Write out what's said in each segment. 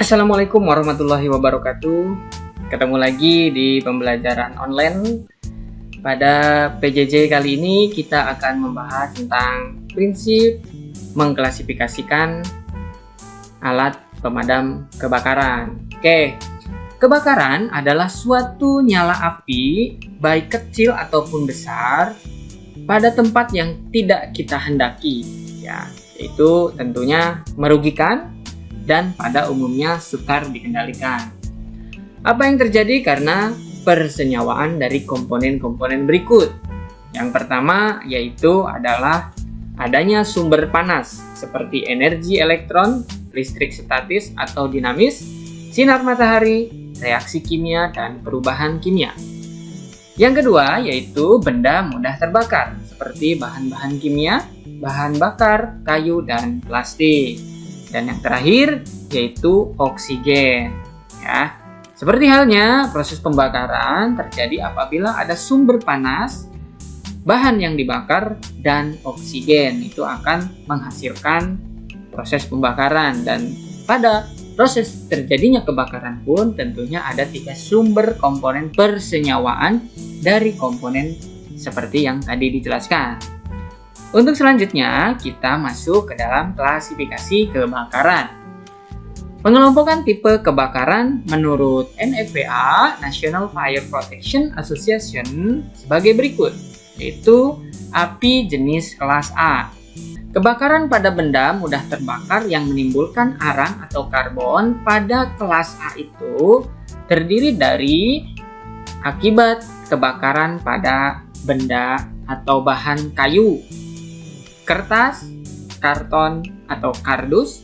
Assalamualaikum warahmatullahi wabarakatuh. Ketemu lagi di pembelajaran online. Pada PJJ kali ini kita akan membahas tentang prinsip mengklasifikasikan alat pemadam kebakaran. Oke, kebakaran adalah suatu nyala api, baik kecil ataupun besar, pada tempat yang tidak kita hendaki, ya, yaitu tentunya merugikan dan pada umumnya sukar dikendalikan. Apa yang terjadi karena persenyawaan dari komponen-komponen berikut? Yang pertama yaitu adalah adanya sumber panas seperti energi elektron, listrik statis atau dinamis, sinar matahari, reaksi kimia, dan perubahan kimia. Yang kedua yaitu benda mudah terbakar seperti bahan-bahan kimia, bahan bakar, kayu, dan plastik. Dan yang terakhir yaitu oksigen, ya. Seperti halnya proses pembakaran terjadi apabila ada sumber panas, bahan yang dibakar, dan oksigen. Itu akan menghasilkan proses pembakaran. Dan pada proses terjadinya kebakaran pun tentunya ada 3 sumber komponen persenyawaan dari komponen seperti yang tadi dijelaskan. Untuk selanjutnya, kita masuk ke dalam klasifikasi kebakaran. Pengelompokan tipe kebakaran menurut NFPA, National Fire Protection Association, sebagai berikut, yaitu api jenis kelas A. Kebakaran pada benda mudah terbakar yang menimbulkan arang atau karbon pada kelas A itu terdiri dari akibat kebakaran pada benda atau bahan kayu, kertas, karton atau kardus,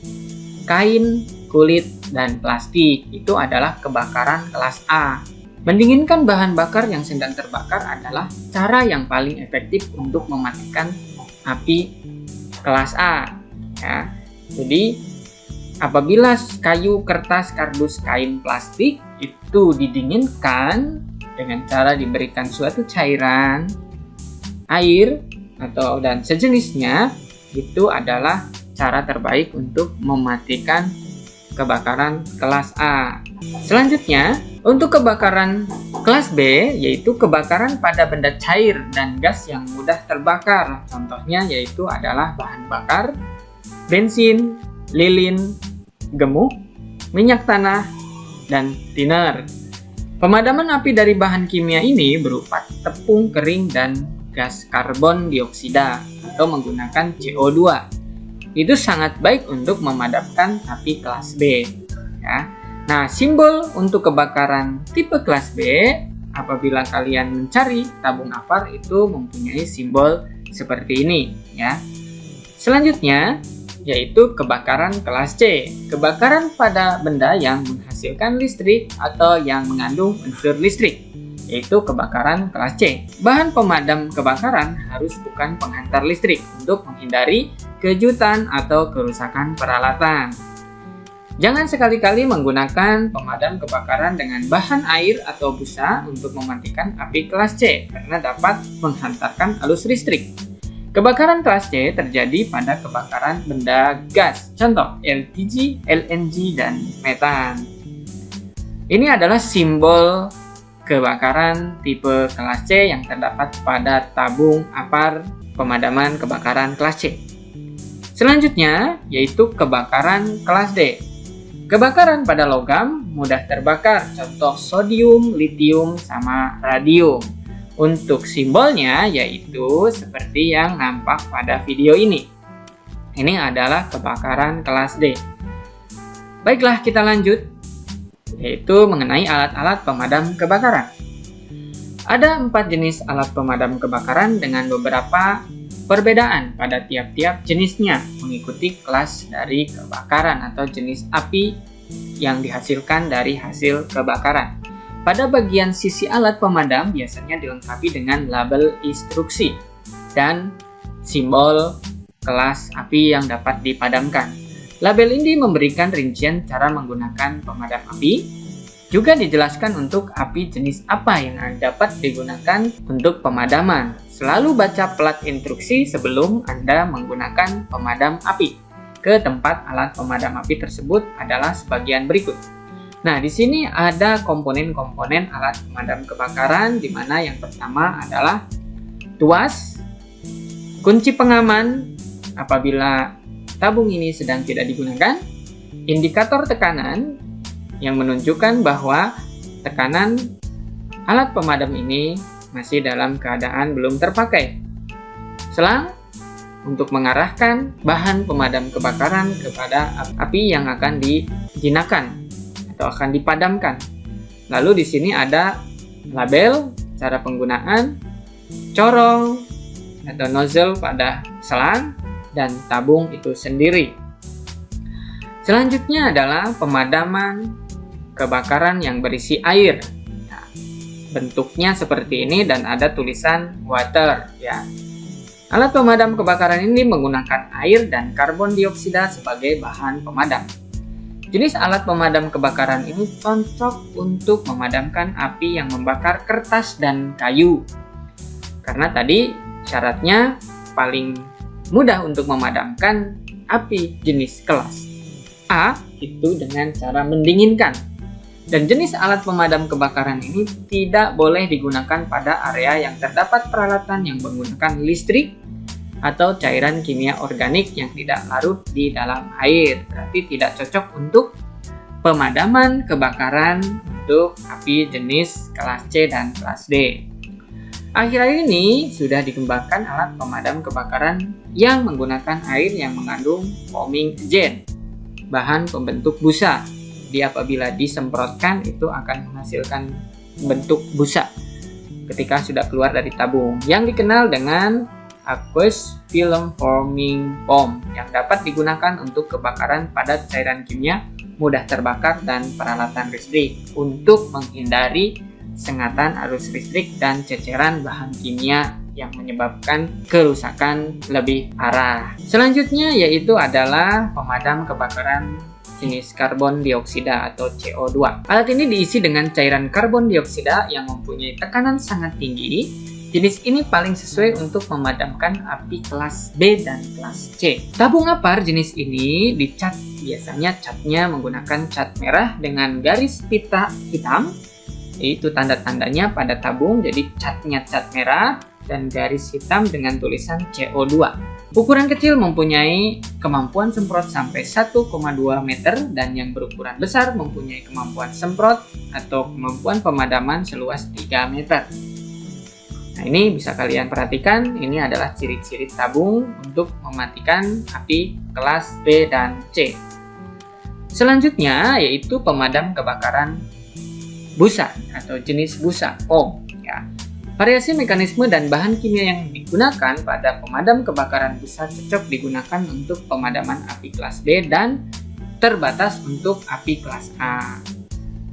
kain, kulit, dan plastik. Itu adalah kebakaran kelas A. Mendinginkan bahan bakar yang sedang terbakar adalah cara yang paling efektif untuk mematikan api kelas A. Ya. Jadi, apabila kayu, kertas, kardus, kain, plastik itu didinginkan dengan cara diberikan suatu cairan, air, dan sejenisnya, itu adalah cara terbaik untuk mematikan kebakaran kelas A. Selanjutnya, untuk kebakaran kelas B, yaitu kebakaran pada benda cair dan gas yang mudah terbakar. Contohnya yaitu adalah bahan bakar, bensin, lilin, gemuk, minyak tanah, dan thinner. Pemadaman api dari bahan kimia ini berupa tepung kering dan gas karbon dioksida atau menggunakan CO2. Itu sangat baik untuk memadamkan api kelas B, ya. Nah, simbol untuk kebakaran tipe kelas B, apabila kalian mencari tabung apar, itu mempunyai simbol seperti ini, ya. Selanjutnya yaitu kebakaran kelas C. Kebakaran pada benda yang menghasilkan listrik atau yang mengandung unsur listrik, yaitu kebakaran kelas C. Bahan pemadam kebakaran harus bukan penghantar listrik untuk menghindari kejutan atau kerusakan peralatan. Jangan sekali-kali menggunakan pemadam kebakaran dengan bahan air atau busa untuk mematikan api kelas C karena dapat menghantarkan arus listrik. Kebakaran kelas C terjadi pada kebakaran benda gas, contoh LPG, LNG, dan metan. Ini adalah simbol kebakaran tipe kelas C yang terdapat pada tabung apar pemadaman kebakaran kelas C. Selanjutnya yaitu kebakaran kelas D. Kebakaran pada logam mudah terbakar, contoh sodium, litium, sama radium. Untuk simbolnya yaitu seperti yang nampak pada video ini. Ini adalah kebakaran kelas D. Baiklah, kita lanjut, yaitu mengenai alat-alat pemadam kebakaran. Ada 4 jenis alat pemadam kebakaran dengan beberapa perbedaan pada tiap-tiap jenisnya mengikuti kelas dari kebakaran atau jenis api yang dihasilkan dari hasil kebakaran. Pada bagian sisi alat pemadam biasanya dilengkapi dengan label instruksi dan simbol kelas api yang dapat dipadamkan. Label ini memberikan rincian cara menggunakan pemadam api. Juga dijelaskan untuk api jenis apa yang dapat digunakan untuk pemadaman. Selalu baca plat instruksi sebelum Anda menggunakan pemadam api. ke tempat alat pemadam api tersebut adalah sebagian berikut. Nah, di sini ada komponen-komponen alat pemadam kebakaran, di mana yang pertama adalah tuas, kunci pengaman apabila tabung ini sedang tidak digunakan, indikator tekanan yang menunjukkan bahwa tekanan alat pemadam ini masih dalam keadaan belum terpakai, selang untuk mengarahkan bahan pemadam kebakaran kepada api yang akan dijinakan atau akan dipadamkan. Lalu di sini ada label, cara penggunaan, corong atau nozzle pada selang, dan tabung itu sendiri. Selanjutnya adalah pemadaman kebakaran yang berisi air. Nah, bentuknya seperti ini dan ada tulisan water ya. Alat pemadam kebakaran ini menggunakan air dan karbon dioksida sebagai bahan pemadam. Jenis alat pemadam kebakaran ini cocok untuk memadamkan api yang membakar kertas dan kayu. Karena tadi syaratnya paling mudah untuk memadamkan api jenis kelas A itu dengan cara mendinginkan. Dan jenis alat pemadam kebakaran ini tidak boleh digunakan pada area yang terdapat peralatan yang menggunakan listrik atau cairan kimia organik yang tidak larut di dalam air. Berarti tidak cocok untuk pemadaman kebakaran untuk api jenis kelas C dan kelas D. Akhir-akhir ini sudah dikembangkan alat pemadam kebakaran yang menggunakan air yang mengandung foaming agent, bahan pembentuk busa. Jadi apabila disemprotkan itu akan menghasilkan bentuk busa ketika sudah keluar dari tabung, yang dikenal dengan aqueous film forming foam, yang dapat digunakan untuk kebakaran pada cairan kimia mudah terbakar dan peralatan listrik untuk menghindari sengatan arus listrik dan ceceran bahan kimia yang menyebabkan kerusakan lebih parah. Selanjutnya yaitu adalah pemadam kebakaran jenis karbon dioksida atau CO2. Alat ini diisi dengan cairan karbon dioksida yang mempunyai tekanan sangat tinggi. Jenis ini paling sesuai untuk memadamkan api kelas B dan kelas C. Tabung apar jenis ini dicat, biasanya catnya menggunakan cat merah dengan garis pita hitam. Itu tanda-tandanya pada tabung, jadi catnya cat merah dan garis hitam dengan tulisan CO2. Ukuran kecil mempunyai kemampuan semprot sampai 1,2 meter dan yang berukuran besar mempunyai kemampuan semprot atau kemampuan pemadaman seluas 3 meter. Nah, ini bisa kalian perhatikan, ini adalah ciri-ciri tabung untuk mematikan api kelas B dan C. Selanjutnya yaitu pemadam kebakaran busa atau jenis busa foam ya. Variasi mekanisme dan bahan kimia yang digunakan pada pemadam kebakaran busa cocok digunakan untuk pemadaman api kelas B dan terbatas untuk api kelas A.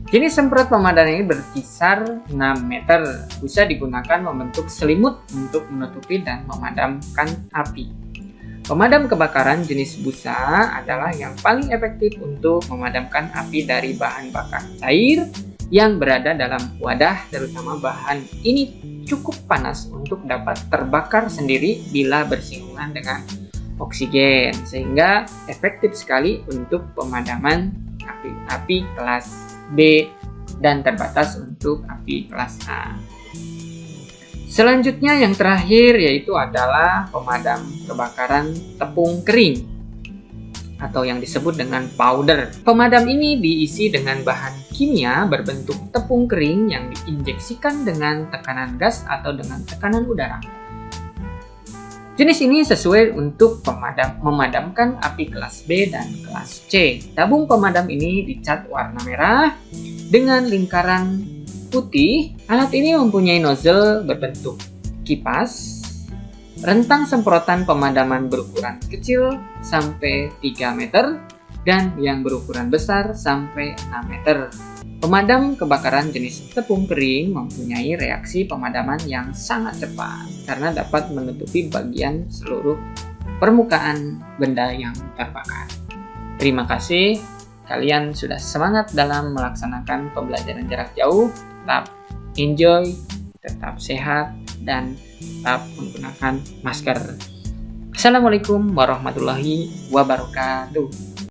Jenis semprot pemadam ini berkisar 6 meter. Busa digunakan membentuk selimut untuk menutupi dan memadamkan api. Pemadam kebakaran jenis busa adalah yang paling efektif untuk memadamkan api dari bahan bakar cair yang berada dalam wadah, terutama bahan ini cukup panas untuk dapat terbakar sendiri bila bersinggungan dengan oksigen, sehingga efektif sekali untuk pemadaman api kelas B dan terbatas untuk api kelas A. Selanjutnya yang terakhir yaitu adalah pemadam kebakaran tepung kering atau yang disebut dengan powder. Pemadam ini diisi dengan bahan kimia berbentuk tepung kering yang diinjeksikan dengan tekanan gas atau dengan tekanan udara. Jenis ini sesuai untuk memadamkan api kelas B dan kelas C. Tabung pemadam ini dicat warna merah dengan lingkaran putih. Alat ini mempunyai nozzle berbentuk kipas. Rentang semprotan pemadaman berukuran kecil sampai 3 meter dan yang berukuran besar sampai 6 meter. Pemadam kebakaran jenis tepung kering mempunyai reaksi pemadaman yang sangat cepat karena dapat menutupi bagian seluruh permukaan benda yang terbakar. Terima kasih, kalian sudah semangat dalam melaksanakan pembelajaran jarak jauh. Tetap enjoy, tetap sehat, dan tetap menggunakan masker. Assalamualaikum warahmatullahi wabarakatuh.